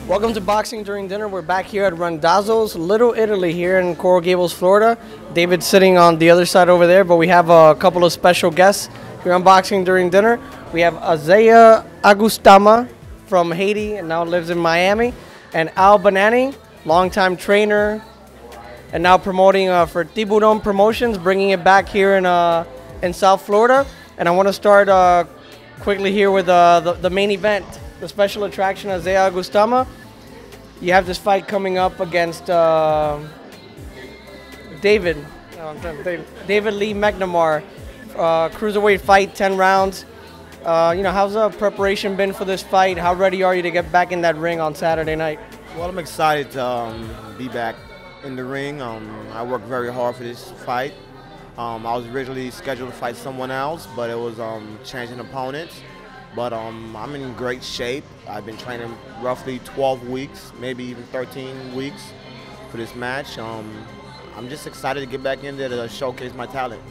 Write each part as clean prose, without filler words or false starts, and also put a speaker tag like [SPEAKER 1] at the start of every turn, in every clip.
[SPEAKER 1] Welcome to Boxing During Dinner. We're back here at RANDAZZO'S, Little Italy here in Coral Gables, Florida. David's sitting on the other side over there, but we have a couple of special guests here on Boxing During Dinner. We have Azea Augustama from Haiti and now lives in Miami, and Bonanni, longtime trainer and now promoting for Tiburon Promotions, bringing it back here in South Florida. And I want to start quickly here with the main event, the special attraction, Azea Augustama. You have this fight coming up against David Lee McNamara, Cruiserweight fight, 10 rounds. How's the preparation been for this fight? How ready are you to get back in that ring on Saturday night?
[SPEAKER 2] Well, I'm excited to be back in the ring. I worked very hard for this fight. I was originally scheduled to fight someone else, but it was changing opponents. But I'm in great shape. I've been training roughly 12 weeks, maybe even 13 weeks for this match. I'm just excited to get back in there to showcase my talent.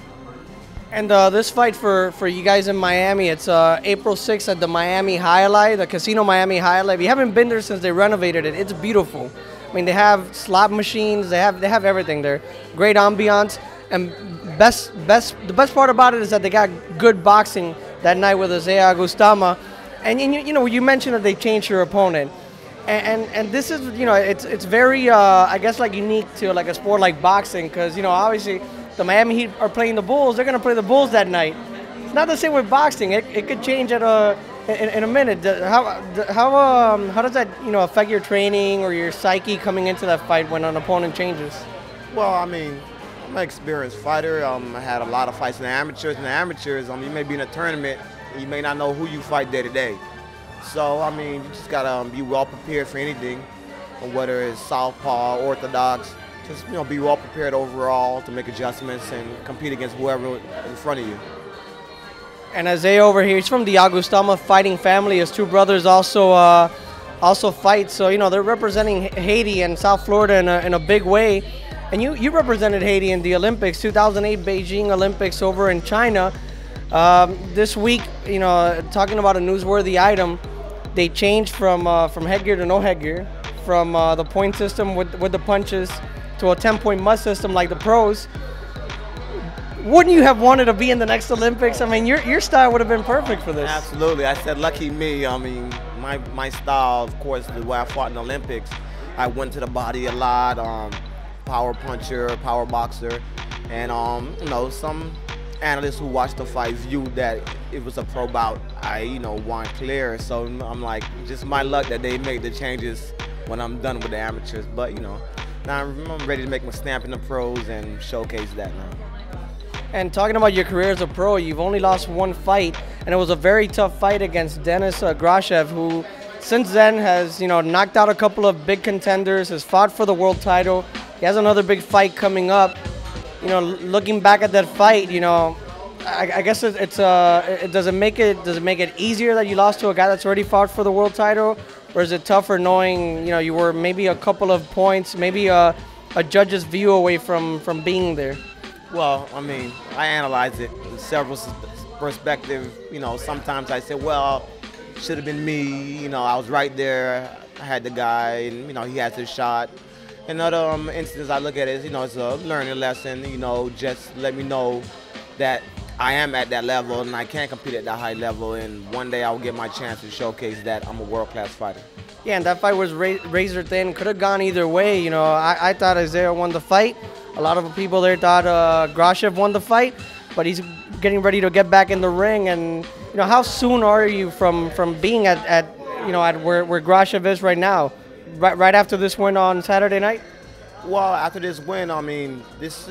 [SPEAKER 1] And this fight for you guys in Miami, it's April 6th at the Miami Jai-Alai, the Casino Miami Jai-Alai. If you haven't been there since they renovated it, it's beautiful. I mean, they have slot machines, they have everything there. Great ambiance, and the best part about it is that they got good boxing that night with Azea Augustama. And you mentioned that they changed your opponent, and this is it's very I guess like unique to like a sport like boxing, because obviously the Miami Heat are playing the Bulls. They're gonna play the Bulls that night. It's not the same with boxing. It could change in a minute. How does that affect your training or your psyche coming into that fight when an opponent changes?
[SPEAKER 2] Well, I mean, I'm an experienced fighter. I had a lot of fights in the amateurs. In the amateurs, you may be in a tournament, and you may not know who you fight day to day. So, I mean, you just gotta be well prepared for anything, whether it's southpaw, orthodox. Just be well prepared overall to make adjustments and compete against whoever in front of you.
[SPEAKER 1] And Azea over here, he's from the Augustama fighting family. His two brothers also fight. So they're representing Haiti and South Florida in a big way. And you represented Haiti in the Olympics, 2008 Beijing Olympics over in China. This week, talking about a newsworthy item, they changed from headgear to no headgear, from the point system with the punches to a 10-point must system like the pros. Wouldn't you have wanted to be in the next Olympics? I mean, your style would have been perfect for this.
[SPEAKER 2] Absolutely. I said, lucky me. I mean, my style, of course, the way I fought in the Olympics, I went to the body a lot. Power puncher, power boxer, and some analysts who watched the fight viewed that it was a pro bout. I won clear, so I'm like, just my luck that they made the changes when I'm done with the amateurs. But now I'm ready to make my stamp in the pros and showcase that now.
[SPEAKER 1] And talking about your career as a pro, you've only lost one fight, and it was a very tough fight against Denis Grashev, who since then has knocked out a couple of big contenders, has fought for the world title. He has another big fight coming up. Looking back at that fight, I guess does it make it easier that you lost to a guy that's already fought for the world title, or is it tougher knowing you were maybe a couple of points, maybe a judge's view away from being there?
[SPEAKER 2] Well, I mean, I analyze it in several perspectives. Sometimes I say, well, should have been me. I was right there. I had the guy, and he has his shot. In other instances, I look at it as, it's a learning lesson, just let me know that I am at that level and I can compete at that high level, and one day I'll get my chance to showcase that I'm a world-class fighter. Yeah,
[SPEAKER 1] and that fight was razor thin, could have gone either way. I thought Azea won the fight. A lot of people there thought Grashev won the fight, but he's getting ready to get back in the ring. And how soon are you from being at where Grashev is right now? Right after this win on Saturday night?
[SPEAKER 2] Well, after this win, I mean,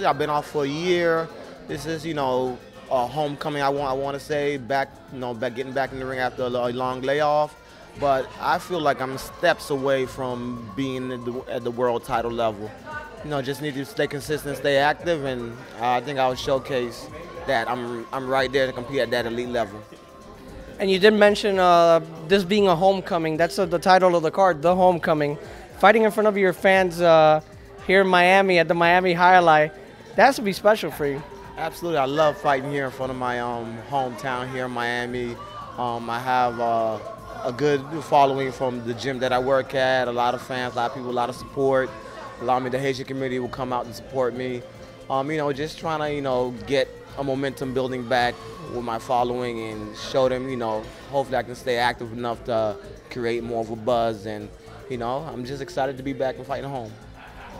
[SPEAKER 2] I've been off for a year. This is, a homecoming. I want to say getting back in the ring after a long layoff. But I feel like I'm steps away from being at the world title level. Just need to stay consistent, stay active, and I think I'll showcase that I'm right there to compete at that elite level.
[SPEAKER 1] And you did mention this being a homecoming. That's the title of the card, The Homecoming. Fighting in front of your fans here in Miami at the Miami Jai-Alai, that has to be special for you.
[SPEAKER 2] Absolutely. I love fighting here in front of my hometown here in Miami. I have a good following from the gym that I work at. A lot of fans, a lot of people, a lot of support. The Haitian community will come out and support me. Just trying to, get a momentum building back with my following and show them, hopefully I can stay active enough to create more of a buzz. And, I'm just excited to be back and fighting home.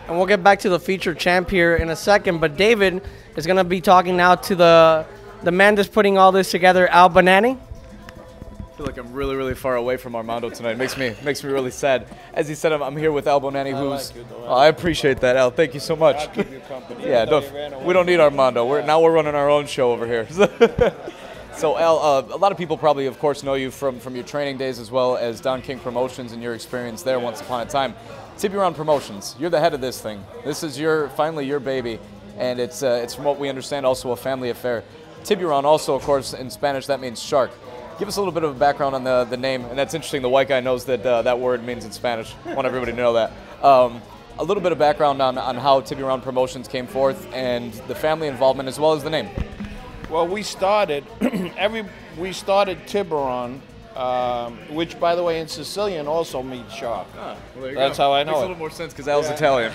[SPEAKER 1] And we'll get back to the featured champ here in a second, but David is going to be talking now to the man that's putting all this together, Al Bonanni.
[SPEAKER 3] I feel like I'm really, really far away from Armando tonight. It makes me really sad. As he said, I'm here with Al Bonanni, who's. I appreciate that, Al. Thank you so much.
[SPEAKER 4] I'll keep you company.
[SPEAKER 3] Yeah, we don't need Armando. We're running our own show over here. So, Al, a lot of people probably, of course, know you from your training days as well as Don King Promotions and your experience there once upon a time. Tiburon Promotions, you're the head of this thing. This is finally your baby, and it's from what we understand also a family affair. Tiburon also, of course, in Spanish, that means shark. Give us a little bit of a background on the name, and that's interesting. The white guy knows that that word means in Spanish. I want everybody to know that. A little bit of background on how Tiburon Promotions came forth and the family involvement as well as the name.
[SPEAKER 4] Well, we started Tiburon, which, by the way, in Sicilian also means shark.
[SPEAKER 3] Ah, well, there you
[SPEAKER 4] That's
[SPEAKER 3] go.
[SPEAKER 4] how I know
[SPEAKER 3] Makes
[SPEAKER 4] it.
[SPEAKER 3] a little more sense because Al's Italian.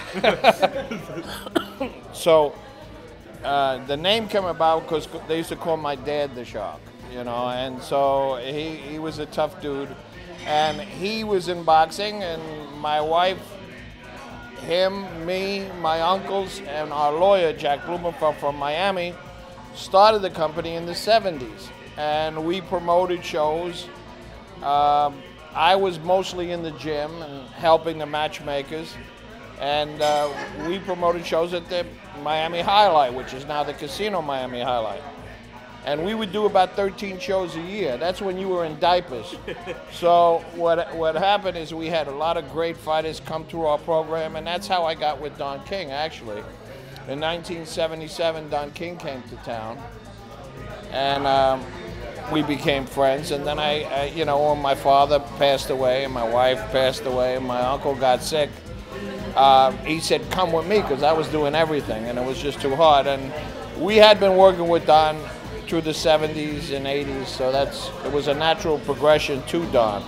[SPEAKER 4] So the name came about because they used to call my dad the shark, and so he was a tough dude, and he was in boxing, and my wife, him, me, my uncles, and our lawyer, Jack Blumenfeld from Miami, started the company in the 70s, and we promoted shows. I was mostly in the gym and helping the matchmakers, and we promoted shows at the Miami Jai-Alai, which is now the casino Miami Jai-Alai. And we would do about 13 shows a year. That's when you were in diapers. So what happened is we had a lot of great fighters come through our program, and that's how I got with Don King, actually. In 1977, Don King came to town, and we became friends. And then when my father passed away, and my wife passed away, and my uncle got sick, he said, come with me, because I was doing everything, and it was just too hard. And we had been working with Don through the 70s and 80s, so it was a natural progression to Don.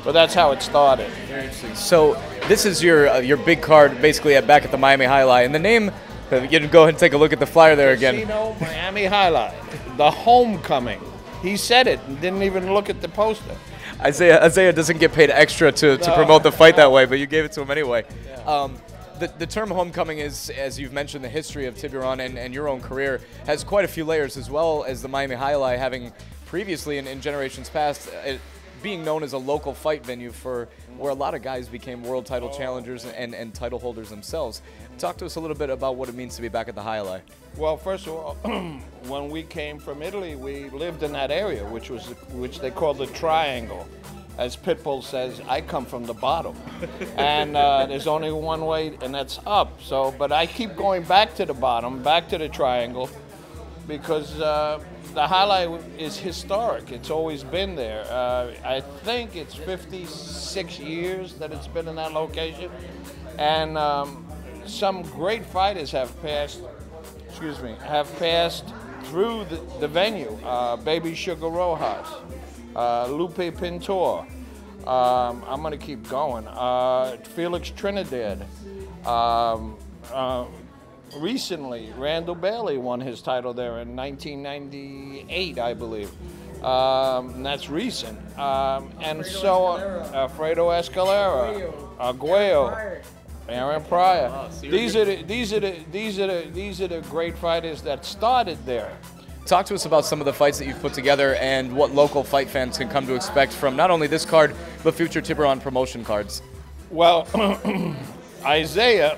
[SPEAKER 4] But that's how it started.
[SPEAKER 3] Very interesting. So this is your big card, basically back at the Miami Jai-Alai, and the name. You can go ahead and take a look at the flyer there again.
[SPEAKER 4] Casino Miami Jai-Alai, the homecoming. He said it and didn't even look at the poster.
[SPEAKER 3] Azea doesn't get paid extra to promote the fight that way, but you gave it to him anyway. Yeah. The term homecoming is, as you've mentioned, the history of Tiburon and your own career has quite a few layers, as well as the Miami Jai-Alai having previously in generations past being known as a local fight venue for where a lot of guys became world title challengers and title holders themselves. Talk to us a little bit about what it means to be back at the Jai-Alai.
[SPEAKER 4] Well, first of all, when we came from Italy, we lived in that area, which they call the Triangle. As Pitbull says, I come from the bottom, and there's only one way, and that's up. So, but I keep going back to the bottom, back to the Triangle, because the Jai-Alai is historic. It's always been there. I think it's 56 years that it's been in that location, and some great fighters have passed. Have passed through the venue. Baby Sugar Rojas. Lupe Pintor, I'm going to keep going, Felix Trinidad. Recently, Randall Bailey won his title there in 1998, I believe. And that's recent. And so, Alfredo Escalera, Arguello, Aaron Pryor. These are the great fighters that started there.
[SPEAKER 3] Talk to us about some of the fights that you've put together and what local fight fans can come to expect from not only this card, but future Tiburon promotion cards.
[SPEAKER 4] Well, Isaiah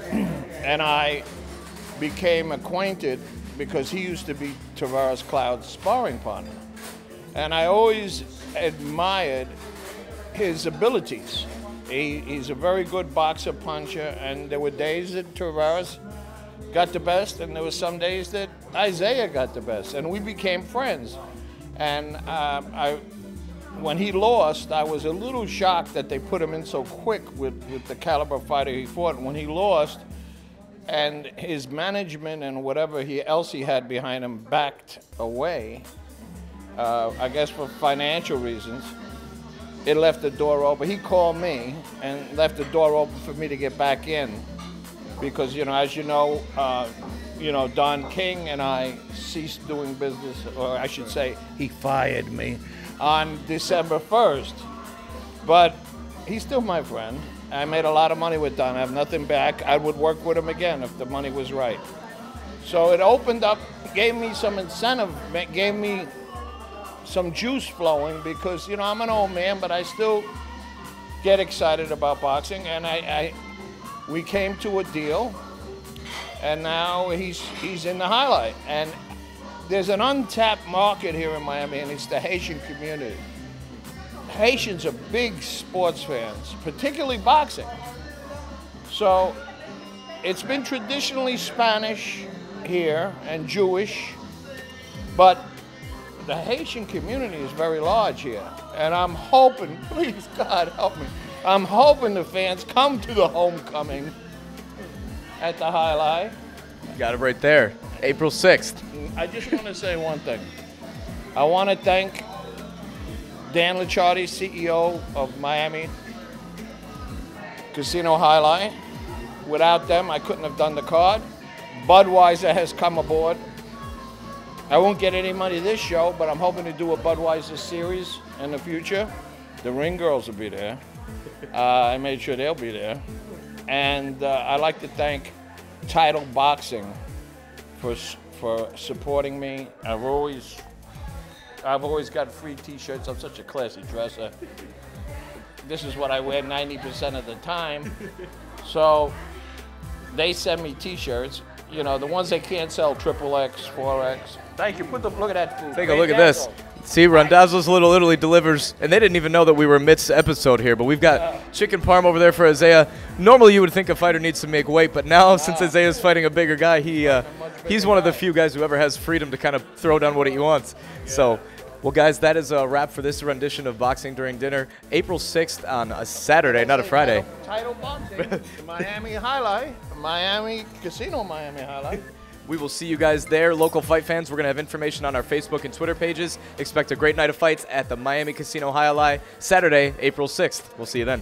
[SPEAKER 4] and I became acquainted because he used to be Tavares Cloud's sparring partner. And I always admired his abilities. He's a very good boxer, puncher, and there were days that Tavares got the best, and there were some days that Isaiah got the best, and we became friends. And when he lost, I was a little shocked that they put him in so quick with the caliber fighter he fought. And when he lost, and his management and whatever else he had behind him backed away, I guess for financial reasons, it left the door open. He called me and left the door open for me to get back in because, as you know, Don King and I ceased doing business, or I should say, he fired me on December 1st. But he's still my friend. I made a lot of money with Don. I have nothing back. I would work with him again if the money was right. So it opened up, gave me some incentive, gave me some juice flowing because, I'm an old man, but I still get excited about boxing. And we came to a deal, and now he's in the highlight. And there's an untapped market here in Miami, and it's the Haitian community. Haitians are big sports fans, particularly boxing. So it's been traditionally Spanish here and Jewish, but the Haitian community is very large here. And I'm hoping, please God help me, I'm hoping the fans come to the homecoming at the highlight.
[SPEAKER 3] Got it right there, April 6th.
[SPEAKER 4] I just want to say one thing. I want to thank Dan Licciardi, CEO of Miami Casino Highlight. Without them, I couldn't have done the card. Budweiser has come aboard. I won't get any money this show, but I'm hoping to do a Budweiser series in the future. The Ring Girls will be there. I made sure they'll be there. And I'd like to thank Title Boxing for supporting me. I've always got free t-shirts. I'm such a classy dresser. This is what I wear 90% of the time. So they send me t-shirts. The ones they can't sell, XXX, 4X. Thank you. Look at that food.
[SPEAKER 3] Take a look at this. See, Randazzo's Little Italy delivers, and they didn't even know that we were amidst episode here, but we've got chicken parm over there for Azea. Normally you would think a fighter needs to make weight, but now since Azea's fighting a bigger guy, he's one of the few guys who ever has freedom to kind of throw down what he wants. Yeah. So, well, guys, that is a wrap for this rendition of Boxing During Dinner. April 6th on a Saturday, not a Friday.
[SPEAKER 4] Title Boxing, Miami Highlight, Miami Casino, Miami Highlight.
[SPEAKER 3] We will see you guys there, local fight fans. We're going to have information on our Facebook and Twitter pages. Expect a great night of fights at the Miami Casino Highlight, Saturday, April 6th. We'll see you then.